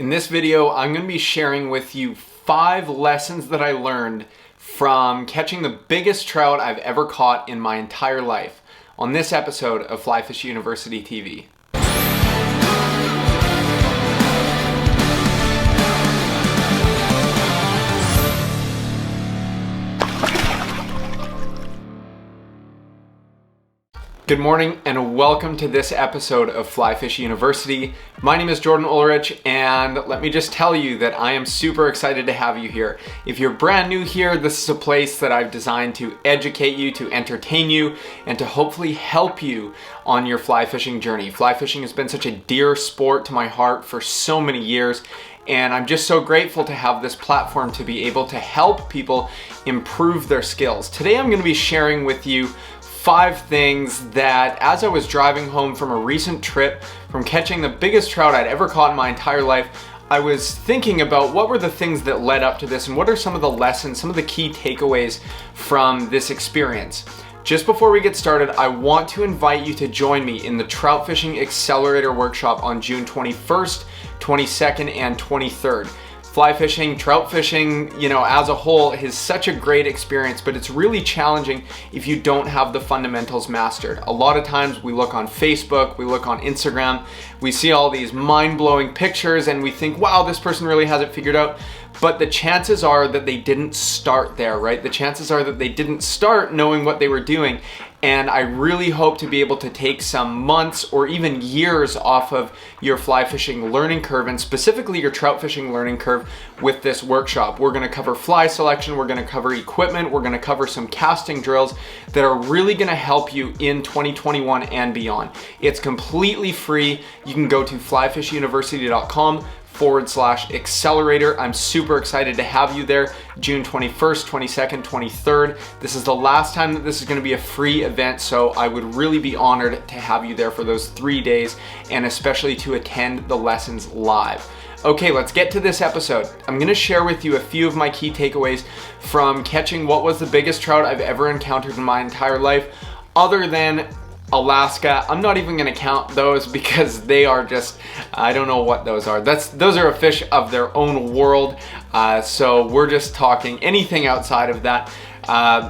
In this video, I'm going to be sharing with you 5 lessons that I learned from catching the biggest trout I've ever caught in my entire life on this episode of Fly Fish University TV. Good morning and welcome to this episode of Fly Fish University. My name is Jordan Ulrich, and let me just tell you that I am super excited to have you here. If you're brand new here, this is a place that I've designed to educate you, to entertain you, and to hopefully help you on your fly fishing journey. Fly fishing has been such a dear sport to my heart for so many years, and I'm just so grateful to have this platform to be able to help people improve their skills. Today I'm going to be sharing with you 5 things that, as I was driving home from a recent trip from catching the biggest trout I'd ever caught in my entire life, I was thinking about what were the things that led up to this and what are some of the lessons, some of the key takeaways from this experience. Just before we get started, I want to invite you to join me in the Trout Fishing Accelerator Workshop on June 21st, 22nd, and 23rd. Fly fishing, trout fishing, as a whole is such a great experience, but it's really challenging if you don't have the fundamentals mastered. A lot of times we look on Facebook, we look on Instagram, we see all these mind-blowing pictures and we think, wow, this person really has it figured out. But the chances are that they didn't start there, right? The chances are that they didn't start knowing what they were doing. And I really hope to be able to take some months or even years off of your fly fishing learning curve, and specifically your trout fishing learning curve, with this workshop. We're going to cover fly selection, we're going to cover equipment, we're going to cover some casting drills that are really going to help you in 2021 and beyond. It's completely free. You can go to flyfishuniversity.com/accelerator. I'm super excited to have you there June 21st, 22nd, 23rd. This is the last time that this is going to be a free event, so I would really be honored to have you there for those 3 days, and especially to attend the lessons live. Okay, let's get to this episode. I'm going to share with you a few of my key takeaways from catching what was the biggest trout I've ever encountered in my entire life, other than Alaska. I'm not even going to count those because they are just, I don't know what those are. Those are a fish of their own world. So we're just talking anything outside of that.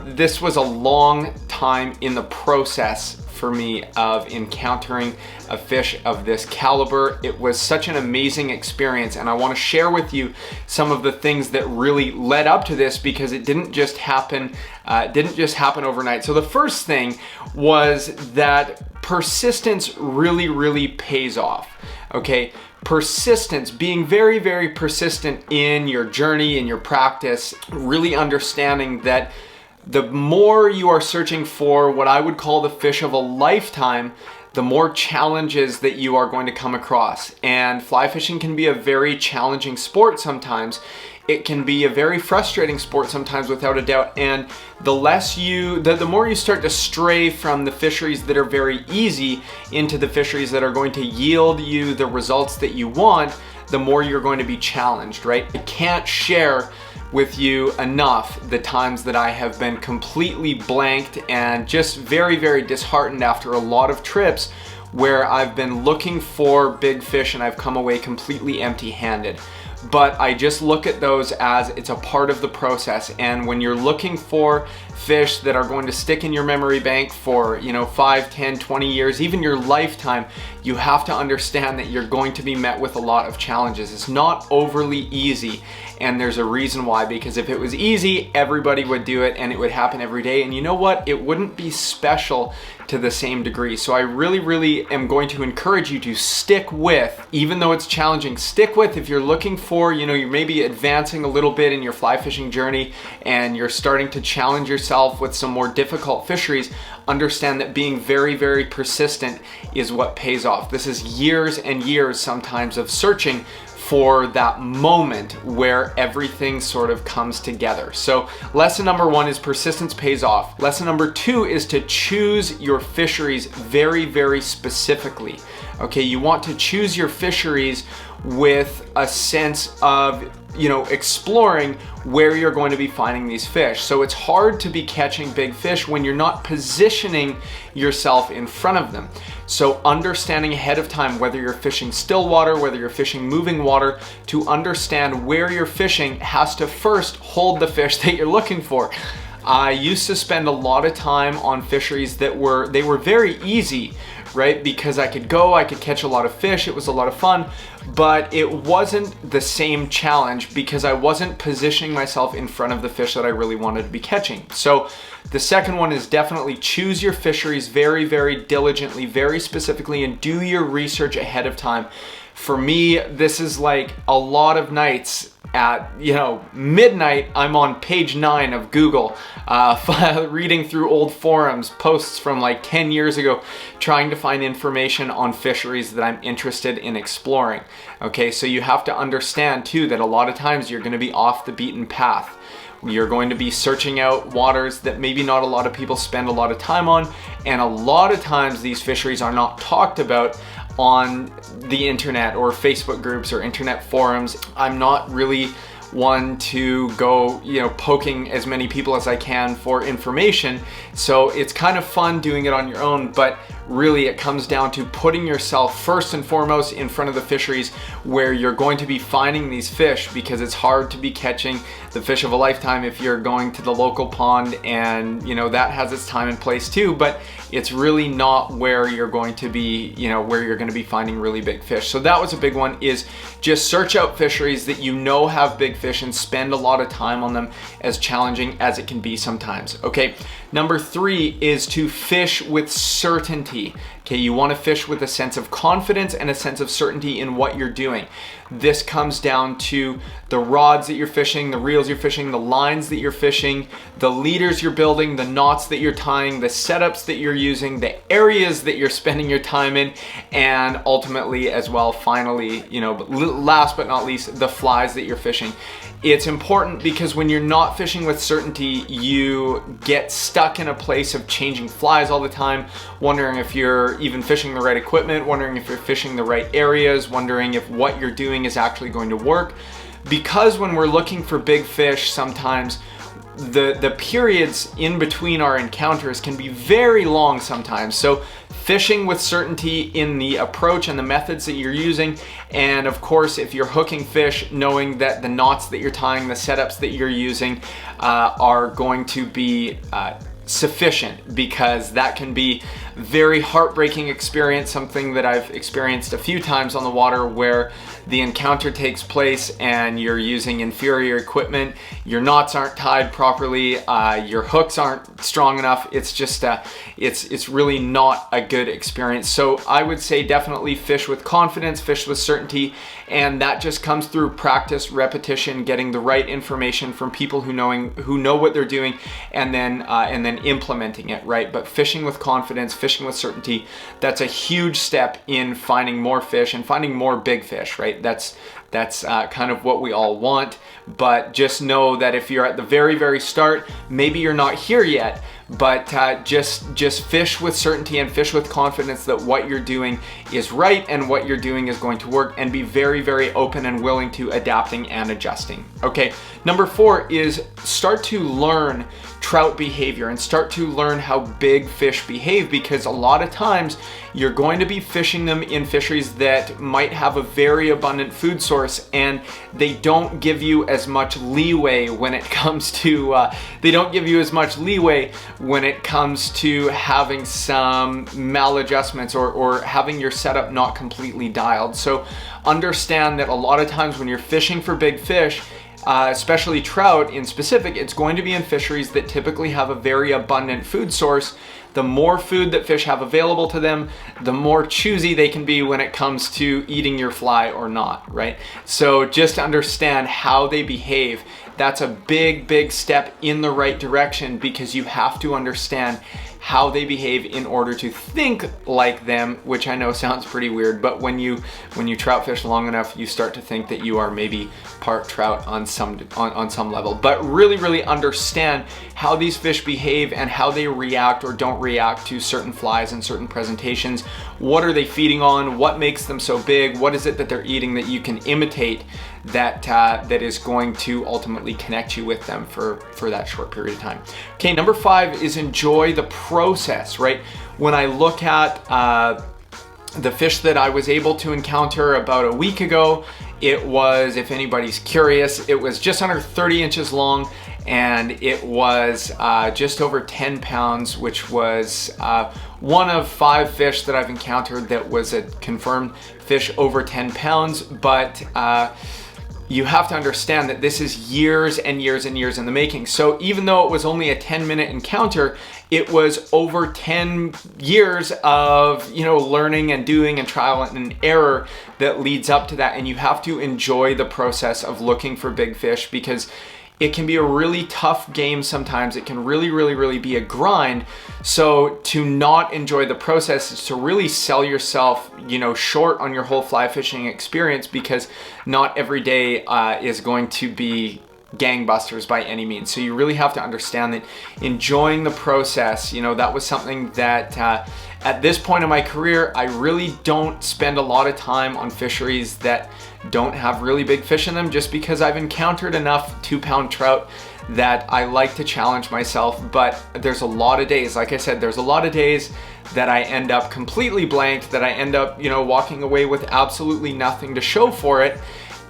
This was a long time in the process for me of encountering a fish of this caliber. It was such an amazing experience, and I want to share with you some of the things that really led up to this, because it didn't just happen overnight. So the first thing was that persistence really pays off. Okay, persistence, being very, very persistent in your journey, in your practice, really understanding that the more you are searching for what I would call the fish of a lifetime, the more challenges that you are going to come across. And fly fishing can be a very challenging sport sometimes. It can be a very frustrating sport sometimes, without a doubt. And the more you start to stray from the fisheries that are very easy into the fisheries that are going to yield you the results that you want, the more you're going to be challenged, right? I can't share with you enough the times that I have been completely blanked and just very, very disheartened after a lot of trips where I've been looking for big fish and I've come away completely empty-handed. But I just look at those as it's a part of the process. And when you're looking for fish that are going to stick in your memory bank for 5, 10, 20 years, even your lifetime, you have to understand that you're going to be met with a lot of challenges. It's not overly easy, and there's a reason why, because if it was easy, everybody would do it and it would happen every day, and you know what, it wouldn't be special to the same degree. So I really am going to encourage you to stick with, even though it's challenging, stick with. If you're looking for, you're maybe advancing a little bit in your fly fishing journey and you're starting to challenge yourself with some more difficult fisheries, understand that being very, very persistent is what pays off. This is years and years sometimes of searching for that moment where everything sort of comes together. So lesson number 1 is persistence pays off. Lesson number 2 is to choose your fisheries very, very specifically. Okay, you want to choose your fisheries with a sense of exploring where you're going to be finding these fish. So it's hard to be catching big fish when you're not positioning yourself in front of them. So understanding ahead of time, whether you're fishing still water, whether you're fishing moving water, to understand where you're fishing has to first hold the fish that you're looking for. I used to spend a lot of time on fisheries that were very easy, right? Because I could catch a lot of fish, it was a lot of fun, but it wasn't the same challenge because I wasn't positioning myself in front of the fish that I really wanted to be catching. So the second one is definitely choose your fisheries very, very diligently, very specifically, and do your research ahead of time. For me, this is like a lot of nights at midnight, I'm on page 9 of Google, reading through old forums, posts from like 10 years ago, trying to find information on fisheries that I'm interested in exploring. Okay, so you have to understand too that a lot of times you're going to be off the beaten path. You're going to be searching out waters that maybe not a lot of people spend a lot of time on, and a lot of times these fisheries are not talked about on the internet or Facebook groups or internet forums. I'm not really one to go, poking as many people as I can for information. So it's kind of fun doing it on your own, but really it comes down to putting yourself first and foremost in front of the fisheries where you're going to be finding these fish, because it's hard to be catching the fish of a lifetime if you're going to the local pond, and that has its time and place too, but it's really not where you're going to be, where you're going to be finding really big fish. So that was a big one, is just search out fisheries that have big fish and spend a lot of time on them, as challenging as it can be sometimes. Okay, number 3 is to fish with certainty. Okay, you want to fish with a sense of confidence and a sense of certainty in what you're doing. This comes down to the rods that you're fishing, the reels you're fishing, the lines that you're fishing, the leaders you're building, the knots that you're tying, the setups that you're using, the areas that you're spending your time in, and ultimately as well, finally, last but not least, the flies that you're fishing. It's important because when you're not fishing with certainty, you get stuck in a place of changing flies all the time, wondering if you're even fishing the right equipment, wondering if you're fishing the right areas, wondering if what you're doing is actually going to work. Because when we're looking for big fish, sometimes the periods in between our encounters can be very long sometimes. So fishing with certainty in the approach and the methods that you're using, and of course if you're hooking fish, knowing that the knots that you're tying, the setups that you're using are going to be sufficient, because that can be very heartbreaking experience, something that I've experienced a few times on the water, where the encounter takes place and you're using inferior equipment, your knots aren't tied properly, your hooks aren't strong enough. It's just it's really not a good experience. So I would say definitely fish with confidence, fish with certainty, and that just comes through practice, repetition, getting the right information from people who know what they're doing, and then implementing it, right? But fishing with confidence, fishing with certainty, that's a huge step in finding more fish and finding more big fish, right? That's kind of what we all want. But just know that if you're at the very, very start, maybe you're not here yet, but just fish with certainty and fish with confidence that what you're doing is right and what you're doing is going to work, and be very, very open and willing to adapting and adjusting. Okay, number 4 is start to learn trout behavior and start to learn how big fish behave, because a lot of times you're going to be fishing them in fisheries that might have a very abundant food source, and they don't give you as much leeway when it comes to having some maladjustments or having your setup not completely dialed. So understand that a lot of times when you're fishing for big fish, especially trout in specific, it's going to be in fisheries that typically have a very abundant food source. The more food that fish have available to them, the more choosy they can be when it comes to eating your fly or not, right? So just understand how they behave. That's a big, big step in the right direction, because you have to understand how they behave in order to think like them, which I know sounds pretty weird, but when you trout fish long enough, you start to think that you are maybe part trout on some level. But really understand how these fish behave and how they react or don't react to certain flies and certain presentations. What are they feeding on? What makes them so big? What is it that they're eating that you can imitate that is going to ultimately connect you with them for that short period of time? Okay, number 5 is enjoy the process, right? When I look at The fish that I was able to encounter about a week ago, it was, if anybody's curious, it was just under 30 inches long, and it was just over 10 pounds, which was one of 5 fish that I've encountered that was a confirmed fish over 10 pounds. But you have to understand that this is years and years and years in the making. So even though it was only a 10-minute encounter, it was over 10 years of, learning and doing and trial and error that leads up to that. And you have to enjoy the process of looking for big fish, because it can be a really tough game sometimes. It can really, really, really be a grind. So to not enjoy the process is to really sell yourself, short on your whole fly fishing experience, because not every day is going to be gangbusters by any means. So you really have to understand that enjoying the process, that was something that at this point in my career, I really don't spend a lot of time on fisheries that don't have really big fish in them, just because I've encountered enough 2-pound trout that I like to challenge myself. But there's a lot of days, like I said, there's a lot of days that I end up completely blanked, that I end up, walking away with absolutely nothing to show for it.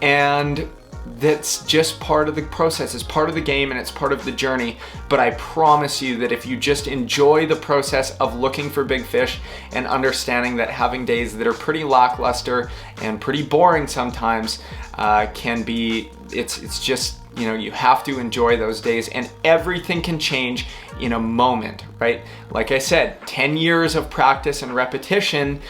And that's just part of the process. It's part of the game and it's part of the journey. But I promise you that if you just enjoy the process of looking for big fish and understanding that having days that are pretty lackluster and pretty boring sometimes can be, it's just, you have to enjoy those days, and everything can change in a moment, right? Like I said, 10 years of practice and repetition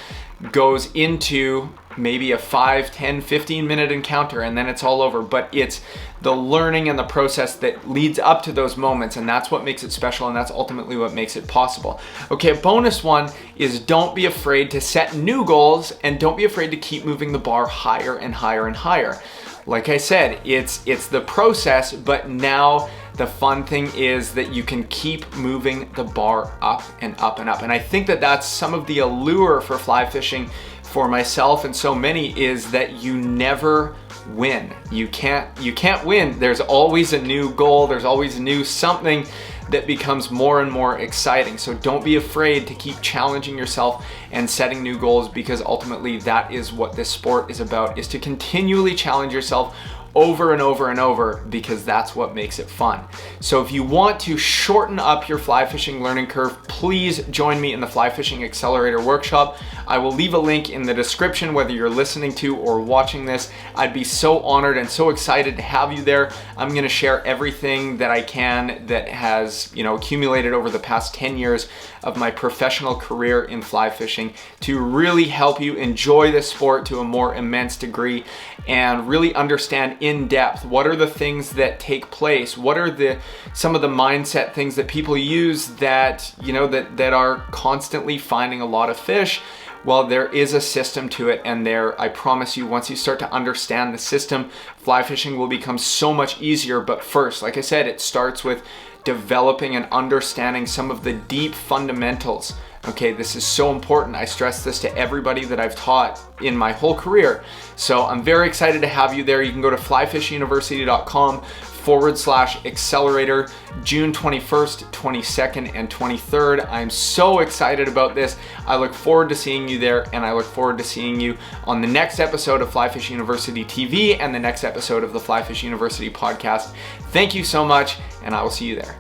goes into maybe a 5, 10, 15-minute encounter, and then it's all over. But it's the learning and the process that leads up to those moments, and that's what makes it special, and that's ultimately what makes it possible. Okay, a bonus one is don't be afraid to set new goals, and don't be afraid to keep moving the bar higher and higher and higher. Like I said, it's the process, but now the fun thing is that you can keep moving the bar up and up and up. And I think that that's some of the allure for fly fishing for myself and so many, is that you never win. You can't win. There's always a new goal. There's always a new something that becomes more and more exciting. So don't be afraid to keep challenging yourself and setting new goals, because ultimately that is what this sport is about, is to continually challenge yourself over and over and over, because that's what makes it fun. So if you want to shorten up your fly fishing learning curve, please join me in the Fly Fishing Accelerator Workshop. I will leave a link in the description, whether you're listening to or watching this. I'd be so honored and so excited to have you there. I'm gonna share everything that I can that has, accumulated over the past 10 years of my professional career in fly fishing, to really help you enjoy this sport to a more immense degree and really understand in depth what are the things that take place, what are some of the mindset things that people use that that are constantly finding a lot of fish. Well, there is a system to it, and I promise you, once you start to understand the system, fly fishing will become so much easier. But first, like I said, it starts with developing and understanding some of the deep fundamentals. Okay, this is so important. I stress this to everybody that I've taught in my whole career. So I'm very excited to have you there. You can go to flyfishuniversity.com/accelerator, June 21st, 22nd, and 23rd. I'm so excited about this. I look forward to seeing you there, and I look forward to seeing you on the next episode of Fly Fish University TV and the next episode of the Fly Fish University podcast. Thank you so much, and I will see you there.